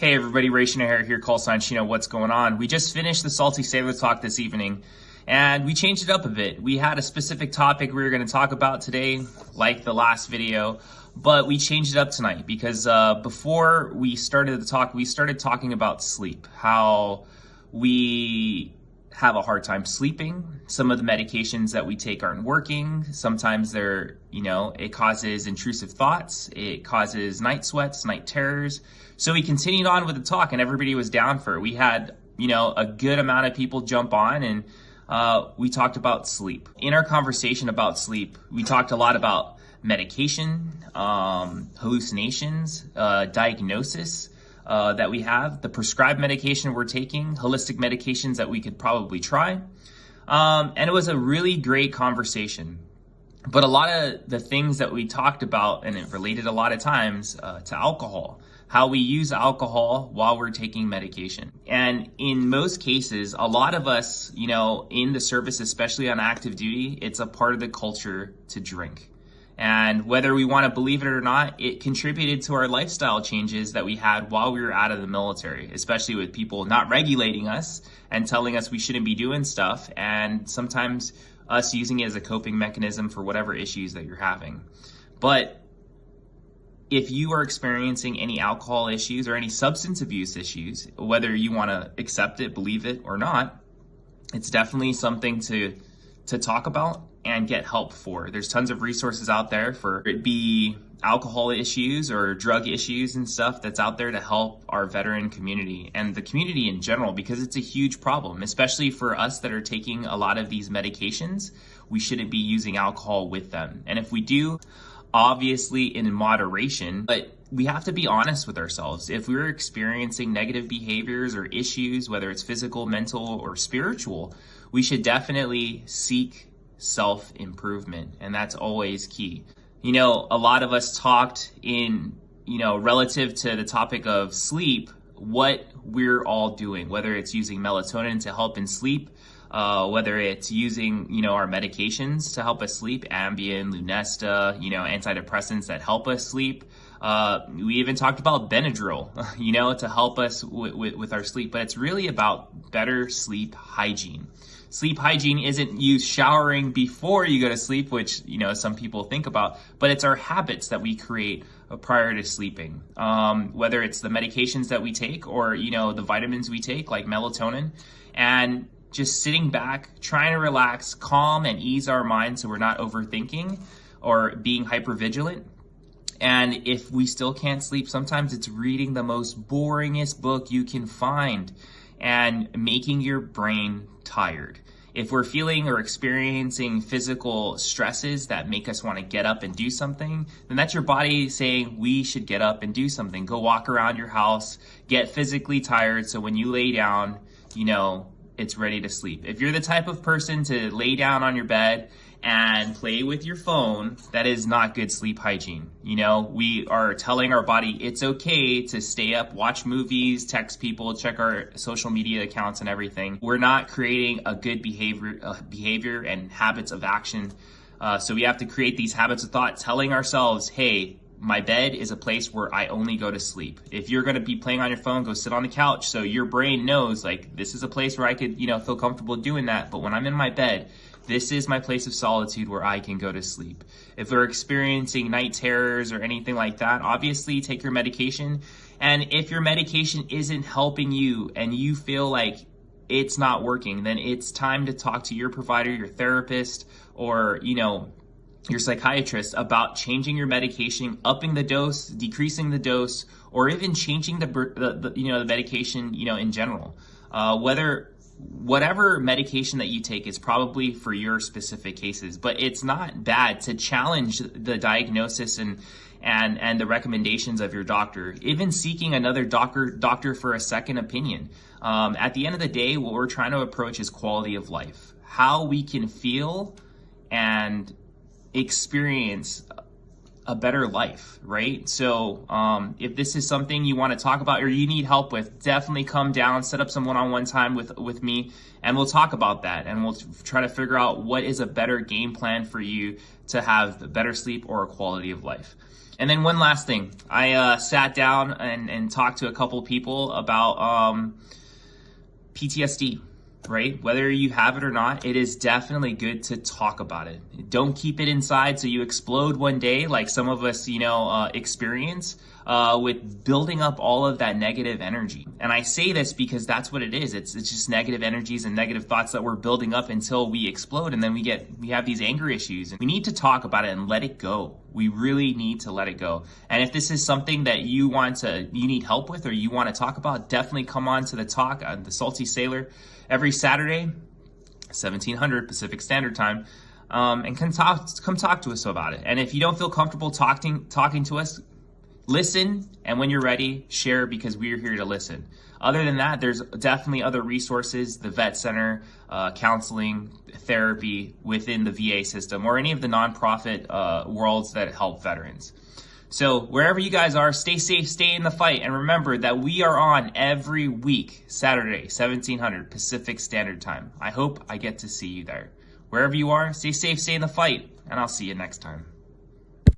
Hey everybody, Shino here, call sign Shino, what's going on? We just finished the Salty Sailor talk this evening, and we changed it up a bit. We had a specific topic we were going to talk about today, like the last video, but we changed it up tonight because before we started the talk, we started talking about sleep, how we have a hard time sleeping. Some of the medications that we take aren't working. Sometimes they're, it causes intrusive thoughts. It causes night sweats, night terrors. So we continued on with the talk and everybody was down for it. We had, a good amount of people jump on and we talked about sleep. In our conversation about sleep, we talked a lot about medication, hallucinations, diagnosis, that we have, the prescribed medication we're taking, holistic medications that we could probably try. And it was a really great conversation. But a lot of the things that we talked about, and it related a lot of times to alcohol, how we use alcohol while we're taking medication. And in most cases, a lot of us, in the service, especially on active duty, it's a part of the culture to drink. And whether we want to believe it or not, it contributed to our lifestyle changes that we had while we were out of the military, especially with people not regulating us and telling us we shouldn't be doing stuff, and sometimes us using it as a coping mechanism for whatever issues that you're having. But if you are experiencing any alcohol issues or any substance abuse issues, whether you want to accept it, believe it or not, it's definitely something to talk about and get help for. There's tons of resources out there for it be alcohol issues or drug issues and stuff that's out there to help our veteran community and the community in general, because it's a huge problem, especially for us that are taking a lot of these medications. We shouldn't be using alcohol with them. And if we do, obviously in moderation, but we have to be honest with ourselves. If we're experiencing negative behaviors or issues, whether it's physical, mental, or spiritual, we should definitely seek self-improvement, and that's always key. A lot of us talked in, relative to the topic of sleep, what we're all doing, whether it's using melatonin to help in sleep, whether it's using, our medications to help us sleep, Ambien, Lunesta, antidepressants that help us sleep. We even talked about Benadryl, to help us with our sleep, but it's really about better sleep hygiene. Sleep hygiene isn't you showering before you go to sleep, which, some people think about, but it's our habits that we create prior to sleeping. Whether it's the medications that we take or, the vitamins we take, like melatonin, and just sitting back, trying to relax, calm, and ease our mind so we're not overthinking or being hypervigilant. And if we still can't sleep, sometimes it's reading the most boringest book you can find and making your brain tired. If we're feeling or experiencing physical stresses that make us want to get up and do something, then that's your body saying we should get up and do something. Go walk around your house, get physically tired so when you lay down, it's ready to sleep. If you're the type of person to lay down on your bed and play with your phone, that is not good sleep hygiene. We are telling our body it's okay to stay up, watch movies, text people, check our social media accounts and everything. We're not creating a good behavior and habits of action. So we have to create these habits of thought, telling ourselves, hey, my bed is a place where I only go to sleep. If you're going to be playing on your phone, go sit on the couch. So your brain knows, like, this is a place where I could, feel comfortable doing that. But when I'm in my bed, this is my place of solitude where I can go to sleep. If we're experiencing night terrors or anything like that, obviously take your medication. And if your medication isn't helping you and you feel like it's not working, then it's time to talk to your provider, your therapist, or, your psychiatrist about changing your medication, upping the dose, decreasing the dose, or even changing the medication, in general. Whatever medication that you take is probably for your specific cases, but it's not bad to challenge the diagnosis and the recommendations of your doctor, even seeking another doctor for a second opinion. At the end of the day, what we're trying to approach is quality of life, how we can feel and experience a better life, right? So if this is something you want to talk about or you need help with, definitely come down, set up some one-on-one time with me, and we'll talk about that. And we'll try to figure out what is a better game plan for you to have better sleep or a quality of life. And then one last thing, I sat down and talked to a couple people about PTSD. Right? Whether you have it or not, it is definitely good to talk about it. Don't keep it inside so you explode one day like some of us, experience with building up all of that negative energy. And I say this because that's what it is. It's just negative energies and negative thoughts that we're building up until we explode, and then we have these anger issues. And we need to talk about it and let it go. We really need to let it go. And if this is something that you need help with or you want to talk about, definitely come on to the talk on the Salty Sailor every Saturday, 1700 Pacific Standard Time, and come talk to us about it. And if you don't feel comfortable talking to us, listen, and when you're ready, share, because we're here to listen. Other than that, there's definitely other resources, the vet center, counseling, therapy within the VA system, or any of the nonprofit worlds that help veterans. So wherever you guys are, stay safe, stay in the fight, and remember that we are on every week, Saturday, 1700 Pacific Standard Time. I hope I get to see you there. Wherever you are, stay safe, stay in the fight, and I'll see you next time.